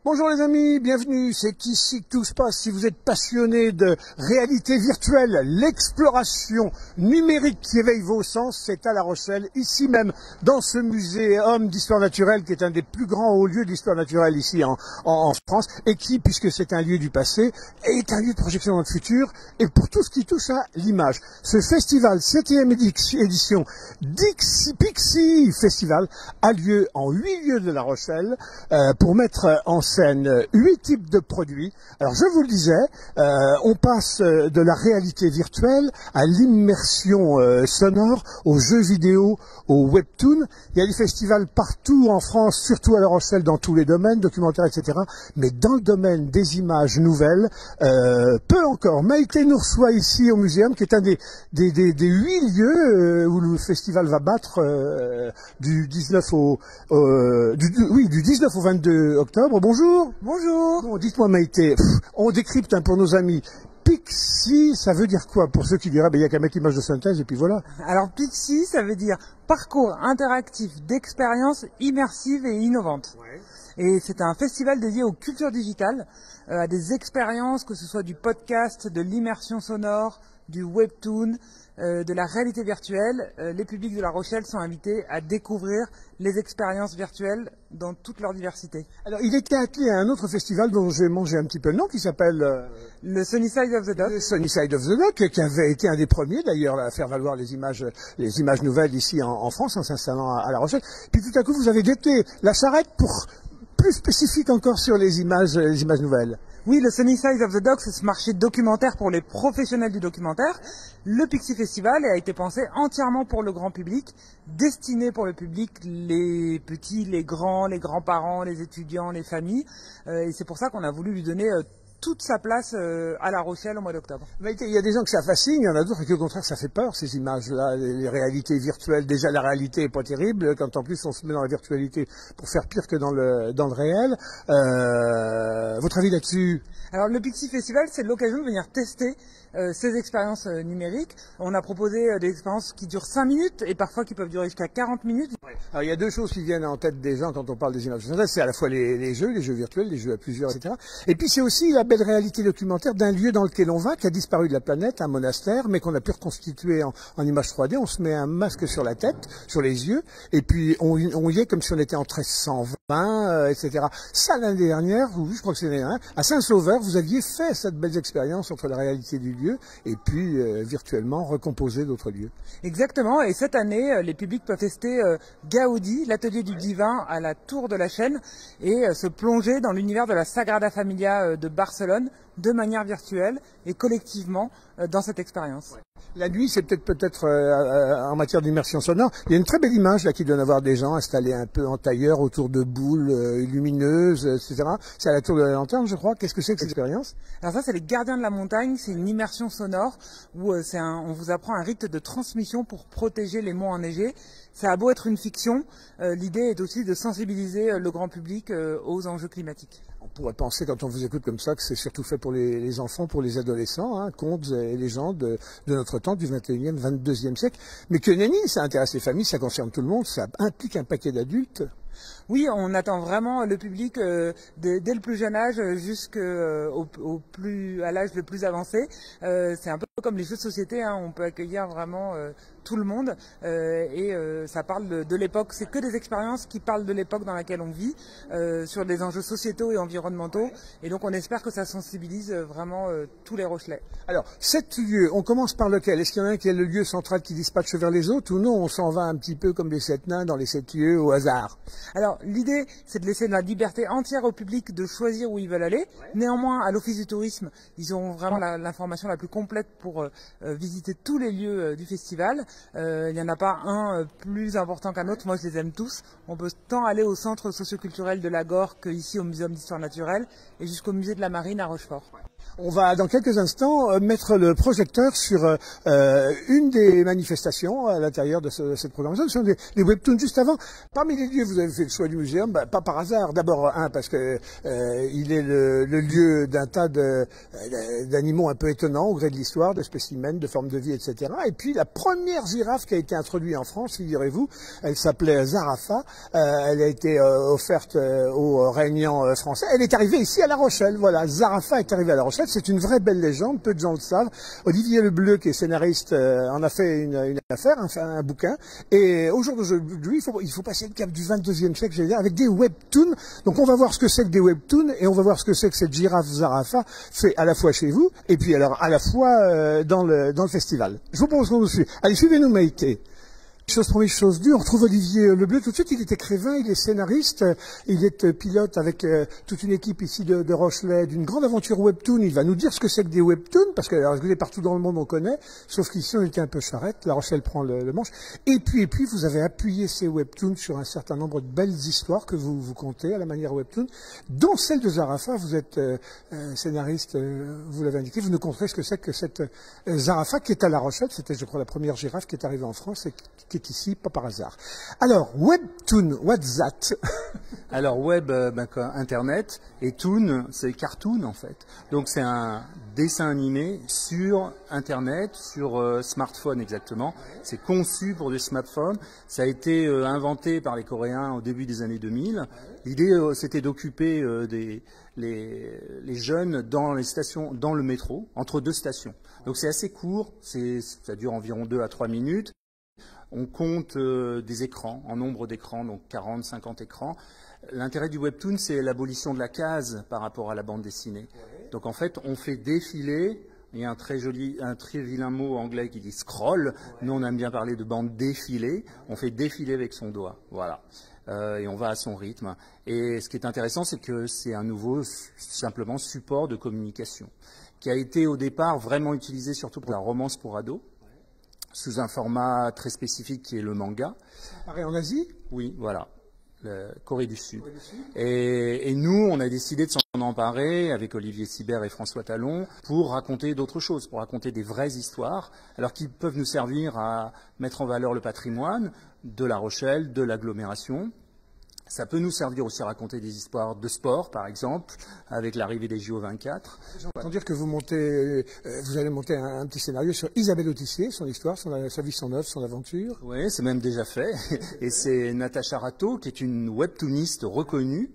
Bonjour les amis, bienvenue, c'est ici que tout se passe. Si vous êtes passionné de réalité virtuelle, l'exploration numérique qui éveille vos sens, c'est à La Rochelle, ici même, dans ce muséum d'histoire naturelle, qui est un des plus grands hauts lieux d'histoire naturelle ici en France, et qui, puisque c'est un lieu du passé, est un lieu de projection dans le futur, et pour tout ce qui touche à l'image. Ce festival, 7e édition, Pixie Festival, a lieu en 8 lieux de La Rochelle, pour mettre en scène 8 types de produits. Alors je vous le disais, on passe de la réalité virtuelle à l'immersion sonore, aux jeux vidéo, aux webtoons. Il y a des festivals partout en France, surtout à La Rochelle, dans tous les domaines, documentaires, etc. Mais dans le domaine des images nouvelles, peu encore. Maïté nous reçoit ici au muséum, qui est un des 8 lieux où le festival va battre du 19 au 22 octobre. Bonjour. Bonjour. Bon, dites-moi Maïté, on décrypte pour nos amis. Pixie, ça veut dire quoi? Pour ceux qui diraient, il n'y a qu'à mettre l'image de synthèse et puis voilà. Alors Pixie, ça veut dire parcours interactif d'expériences immersives et innovantes. Ouais. Et c'est un festival dédié aux cultures digitales, à des expériences, que ce soit du podcast, de l'immersion sonore, du webtoon, de la réalité virtuelle. Les publics de La Rochelle sont invités à découvrir les expériences virtuelles dans toute leur diversité. Alors, il était attelé à un autre festival dont j'ai mangé un petit peu le nom, qui s'appelle le Sunny Side of the Dock. Le Sunny Side of the Dock, qui avait été un des premiers d'ailleurs à faire valoir les images nouvelles ici en France, en s'installant à La Rochelle. Puis tout à coup, vous avez dételé la charrette pour plus spécifique encore sur les images nouvelles. Oui, le Sunny Side of the Dock, c'est ce marché documentaire pour les professionnels du documentaire. Le Pixie Festival a été pensé entièrement pour le grand public, destiné pour le public, les petits, les grands-parents, les étudiants, les familles. Et c'est pour ça qu'on a voulu lui donner toute sa place à La Rochelle au mois d'octobre. Mais il y a des gens que ça fascine, il y en a d'autres qui au contraire ça fait peur, ces images-là, les réalités virtuelles. Déjà la réalité est pas terrible, quand en plus on se met dans la virtualité pour faire pire que dans le réel. Votre avis là-dessus? Alors le Pixie Festival, c'est l'occasion de venir tester ces expériences numériques. On a proposé des expériences qui durent 5 minutes et parfois qui peuvent durer jusqu'à 40 minutes. Alors il y a deux choses qui viennent en tête des gens quand on parle des images virtuelles, c'est à la fois les jeux virtuels, les jeux à plusieurs, etc. Et puis c'est aussi la belle réalité documentaire d'un lieu dans lequel on va, qui a disparu de la planète, un monastère, mais qu'on a pu reconstituer en image 3D. On se met un masque sur la tête, sur les yeux, et puis on y est comme si on était en 1320, etc. Ça, l'année dernière, je crois que c'est l'année dernière, à Saint-Sauveur, vous aviez fait cette belle expérience entre la réalité du lieu et puis virtuellement recomposer d'autres lieux. Exactement, et cette année, les publics peuvent tester Gaudi, l'atelier du divin à la Tour de la Chaîne, et se plonger dans l'univers de la Sagrada Familia de Barcelone de manière virtuelle et collectivement dans cette expérience. La nuit, c'est peut-être en matière d'immersion sonore. Il y a une très belle image là qui donne à voir des gens installés un peu en tailleur autour de boules lumineuses, etc. C'est à la Tour de la Lanterne, je crois. Qu'est-ce que c'est que cette expérience? Alors ça, c'est les Gardiens de la Montagne. C'est une immersion sonore où on vous apprend un rite de transmission pour protéger les monts enneigés. Ça a beau être une fiction, l'idée est aussi de sensibiliser le grand public aux enjeux climatiques. On pourrait penser, quand on vous écoute comme ça, que c'est surtout fait pour les enfants, pour les adolescents, hein, contes et légendes de notre temps, du 21e, 22e siècle. Mais que nenni, ça intéresse les familles, ça concerne tout le monde, ça implique un paquet d'adultes. Oui, on attend vraiment le public dès le plus jeune âge jusqu'au à l'âge le plus avancé. C'est un peu comme les jeux de société, hein, on peut accueillir vraiment tout le monde et ça parle de l'époque. C'est que des expériences qui parlent de l'époque dans laquelle on vit, sur des enjeux sociétaux et environnementaux. Et donc on espère que ça sensibilise vraiment tous les Rochelais. Alors, 7 lieux, on commence par lequel? Est-ce qu'il y en a un qui est le lieu central qui dispatche vers les autres ou non, on s'en va un petit peu comme les 7 nains dans les 7 lieux au hasard? Alors l'idée, c'est de laisser de la liberté entière au public de choisir où ils veulent aller. Ouais. Néanmoins, à l'Office du tourisme, ils ont vraiment l'information la plus complète pour visiter tous les lieux du festival. Il n'y en a pas un plus important qu'un autre. Moi, je les aime tous. On peut tant aller au centre socioculturel de la Gore qu'ici au Muséum d'histoire naturelle et jusqu'au musée de la Marine à Rochefort. On va dans quelques instants mettre le projecteur sur une des manifestations à l'intérieur de cette programmation. Ce sont des webtoons. Juste avant, parmi les lieux, vous avez fait le choix du muséum, pas par hasard. D'abord, parce que il est le lieu d'un tas d'animaux un peu étonnants au gré de l'histoire, de spécimens, de formes de vie, etc. Et puis la première girafe qui a été introduite en France, figurez-vous, elle s'appelait Zarafa. Elle a été offerte aux régnants français. Elle est arrivée ici à La Rochelle. Voilà, Zarafa est arrivée à La Rochelle. C'est une vraie belle légende, peu de gens le savent. Olivier Lebleu, qui est scénariste, en a fait une affaire, un bouquin. Et aujourd'hui, il faut passer le cap du 22e siècle, j'allais dire, avec des webtoons. Donc on va voir ce que c'est que des webtoons et on va voir ce que c'est que cette girafe Zarafa fait à la fois chez vous et puis alors à la fois dans le festival. Je vous propose qu'on nous suive. Allez, suivez-nous, Maïté. Chose première, chose due, on retrouve Olivier Lebleu tout de suite. Il est écrivain, il est scénariste, il est pilote avec toute une équipe ici de Rochelet d'une grande aventure webtoon. Il va nous dire ce que c'est que des webtoons, parce que alors, partout dans le monde on connaît, sauf qu'ici on était un peu charrette, La Rochelle prend le manche. Et puis vous avez appuyé ces webtoons sur un certain nombre de belles histoires que vous contez à la manière webtoon, dont celle de Zarafa. Vous êtes scénariste, vous l'avez indiqué, vous nous conterez ce que c'est que cette Zarafa qui est à La Rochelle. C'était, je crois, la première girafe qui est arrivée en France et qui est ici, pas par hasard. Alors, webtoon, what's that? Alors, web, internet, et toon, c'est cartoon en fait. Donc c'est un dessin animé sur internet, sur smartphone exactement. C'est conçu pour des smartphones. Ça a été inventé par les Coréens au début des années 2000. L'idée, c'était d'occuper les jeunes dans les stations, dans le métro, entre deux stations. Donc c'est assez court, ça dure environ 2 à 3 minutes. On compte des écrans, en nombre d'écrans, donc 40, 50 écrans. L'intérêt du webtoon, c'est l'abolition de la case par rapport à la bande dessinée. Donc en fait, on fait défiler, il y a un très vilain mot anglais qui dit scroll. Nous, on aime bien parler de bande défilée. On fait défiler avec son doigt, voilà. Et on va à son rythme. Et ce qui est intéressant, c'est que c'est un nouveau, simplement, support de communication, qui a été au départ vraiment utilisé surtout pour la romance pour ados, sous un format très spécifique qui est le manga. Pareil en Asie? Oui, voilà, Corée du Sud. Et nous, on a décidé de s'en emparer avec Olivier Sibert et François Talon pour raconter d'autres choses, pour raconter des vraies histoires, alors qui peuvent nous servir à mettre en valeur le patrimoine de La Rochelle, de l'agglomération. Ça peut nous servir aussi à raconter des histoires de sport, par exemple, avec l'arrivée des JO 24. J'entends dire que vous allez monter un petit scénario sur Isabelle Autissier, son histoire, sa vie, son œuvre, son aventure. Oui, c'est même déjà fait. Et c'est Natacha Rato, qui est une webtooniste reconnue,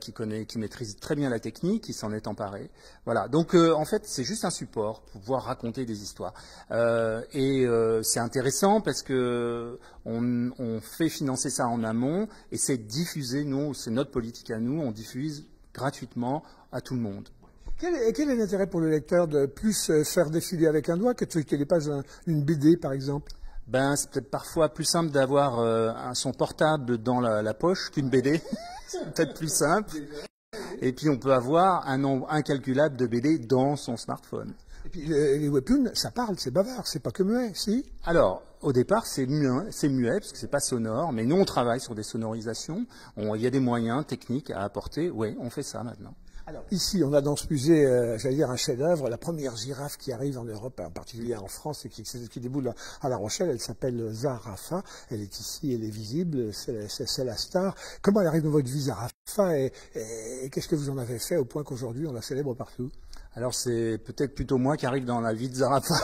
qui maîtrise très bien la technique, qui s'en est emparée. Voilà. Donc, en fait, c'est juste un support pour pouvoir raconter des histoires. C'est intéressant parce que on fait financer ça en amont et c'est diffusé. Nous, c'est notre politique à nous. On diffuse gratuitement à tout le monde. Quel est l'intérêt pour le lecteur de plus faire défiler avec un doigt que de feuilleter les pages d'une BD, par exemple? C'est peut-être parfois plus simple d'avoir son portable dans la poche qu'une BD. C'est peut-être plus simple. Et puis on peut avoir un nombre incalculable de BD dans son smartphone. Et puis les webtoons, ça parle, c'est bavard, c'est pas que muet, si? Alors, au départ, c'est muet parce que c'est pas sonore, mais nous on travaille sur des sonorisations. Il y a des moyens techniques à apporter. Oui, on fait ça maintenant. Alors ici, on a dans ce musée, j'allais dire un chef-d'œuvre, la première girafe qui arrive en Europe, en particulier en France, et qui déboule à La Rochelle. Elle s'appelle Zarafa. Elle est ici, elle est visible, c'est la star. Comment elle arrive dans votre vie, Zarafa, et qu'est-ce que vous en avez fait au point qu'aujourd'hui on la célèbre partout? Alors c'est peut-être plutôt moi qui arrive dans la vie de Zarafa.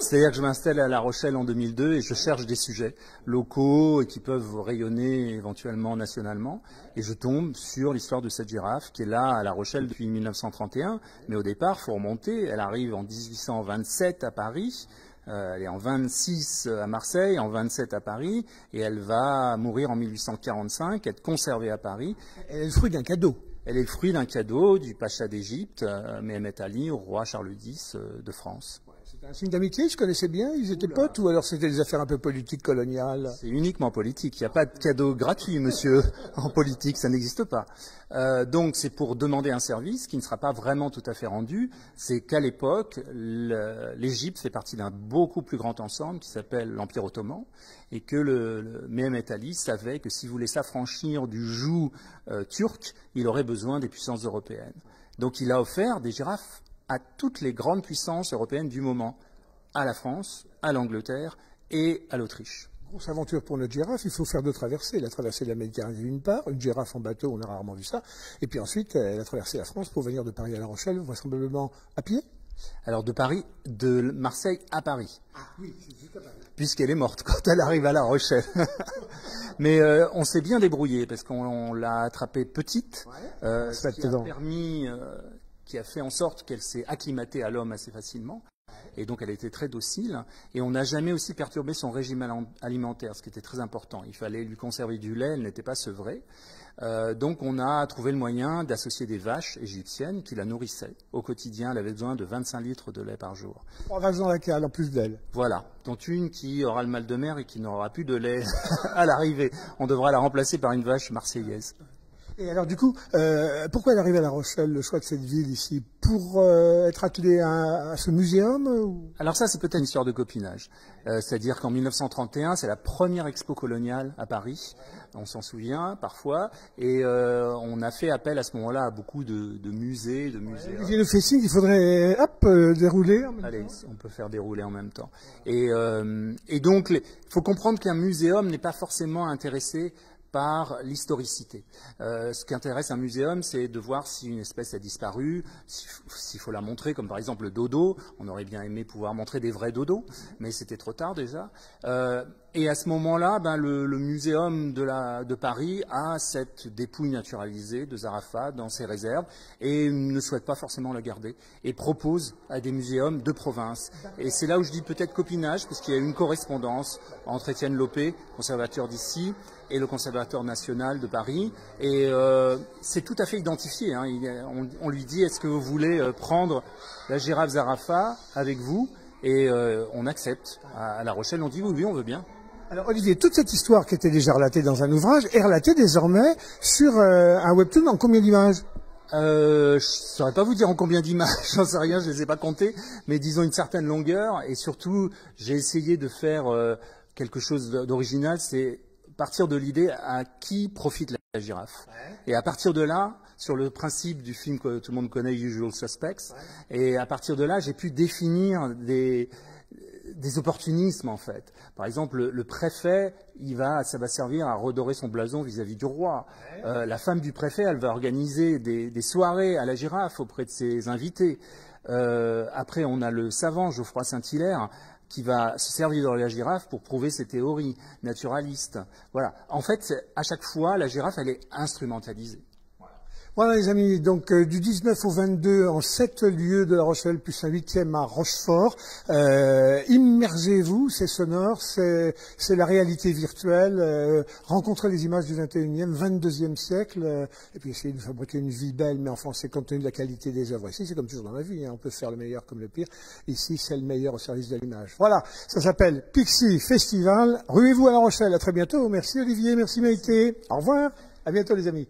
C'est-à-dire que je m'installe à La Rochelle en 2002 et je cherche des sujets locaux et qui peuvent rayonner éventuellement nationalement. Et je tombe sur l'histoire de cette girafe qui est là à La Rochelle depuis 1931. Mais au départ, il faut remonter. Elle arrive en 1827 à Paris. Elle est en 26 à Marseille, en 27 à Paris. Et elle va mourir en 1845, être conservée à Paris. Elle est le fruit d'un cadeau. Elle est le fruit d'un cadeau du pacha d'Égypte, Mehemet Ali, au roi Charles X de France. Un signe d'amitié, ils se connaissaient bien, ils étaient potes, ou alors c'était des affaires un peu politiques, coloniales? C'est uniquement politique. Il n'y a pas de cadeau gratuit, monsieur, en politique, ça n'existe pas. Donc c'est pour demander un service qui ne sera pas vraiment tout à fait rendu. C'est qu'à l'époque, l'Égypte fait partie d'un beaucoup plus grand ensemble qui s'appelle l'Empire ottoman, et que le Mehmet Ali savait que s'il voulait s'affranchir du joug turc, il aurait besoin des puissances européennes. Donc il a offert des girafes à toutes les grandes puissances européennes du moment, à la France, à l'Angleterre et à l'Autriche. Grosse aventure pour notre girafe, il faut faire deux traversées. La traversée de la Méditerranée d'une part, une girafe en bateau, on a rarement vu ça, et puis ensuite elle a traversé la France pour venir de Paris à La Rochelle, vraisemblablement à pied. Alors de Marseille à Paris. Ah oui, c'est juste à Paris. Puisqu'elle est morte quand elle arrive à La Rochelle. Mais on s'est bien débrouillé parce qu'on l'a attrapée petite, ce qui a permis, qui a fait en sorte qu'elle s'est acclimatée à l'homme assez facilement. Et donc elle était très docile. Et on n'a jamais aussi perturbé son régime alimentaire, ce qui était très important. Il fallait lui conserver du lait, elle n'était pas sevrée. Donc on a trouvé le moyen d'associer des vaches égyptiennes qui la nourrissaient. Au quotidien, elle avait besoin de 25 litres de lait par jour. 3 vaches dans la cale, en plus d'elle. Voilà, dont une qui aura le mal de mer et qui n'aura plus de lait à l'arrivée. On devra la remplacer par une vache marseillaise. Et alors du coup, pourquoi elle arrive à La Rochelle, le choix de cette ville ici? Pour être attelée à ce muséum ou... Alors ça, c'est peut-être une histoire de copinage. C'est-à-dire qu'en 1931, c'est la première expo coloniale à Paris. On s'en souvient parfois. Et on a fait appel à ce moment-là à beaucoup de musées, de muséums. Olivier Le Fessing, il faudrait dérouler en même Allez, temps. on peut faire dérouler en même temps. Et donc, il faut comprendre qu'un muséum n'est pas forcément intéressé par l'historicité. Ce qui intéresse un muséum, c'est de voir si une espèce a disparu, s'il faut la montrer, comme par exemple le dodo. On aurait bien aimé pouvoir montrer des vrais dodos, mais c'était trop tard déjà. Et à ce moment-là, le muséum de Paris a cette dépouille naturalisée de Zarafat dans ses réserves et ne souhaite pas forcément la garder et propose à des muséums de province. Et c'est là où je dis peut-être copinage, parce qu'il y a une correspondance entre Étienne Lopé, conservateur d'ici, et le conservateur national de Paris. Et c'est tout à fait identifié. Hein. On lui dit, est-ce que vous voulez prendre la girafe Zarafat avec vous? Et on accepte. À La Rochelle, on dit oui, on veut bien. Alors Olivier, toute cette histoire qui était déjà relatée dans un ouvrage est relatée désormais sur un webtoon en combien d'images? Je saurais pas vous dire en combien d'images, j'en sais rien, je les ai pas comptées, mais disons une certaine longueur. Et surtout, j'ai essayé de faire quelque chose d'original, c'est partir de l'idée à qui profite la girafe. Et à partir de là, sur le principe du film que tout le monde connaît, Usual Suspects, et à partir de là, j'ai pu définir des opportunismes en fait. Par exemple, le préfet, ça va servir à redorer son blason vis-à-vis du roi. La femme du préfet, elle va organiser des soirées à la girafe auprès de ses invités. Après, on a le savant Geoffroy Saint-Hilaire qui va se servir de la girafe pour prouver ses théories naturalistes. Voilà. En fait, à chaque fois, la girafe, elle est instrumentalisée. Voilà les amis, donc du 19 au 22 en 7 lieux de La Rochelle, plus un 8e à Rochefort. Immergez-vous, c'est sonore, c'est la réalité virtuelle. Rencontrez les images du 21e, 22e siècle, et puis essayez de fabriquer une vie belle, mais enfin c'est compte tenu de la qualité des œuvres. Ici, c'est comme toujours dans la vie, hein, on peut faire le meilleur comme le pire. Ici, c'est le meilleur au service de l'image. Voilà, ça s'appelle Pixie Festival. Ruez-vous à La Rochelle, à très bientôt. Merci Olivier, merci Maïté. Au revoir, à bientôt les amis.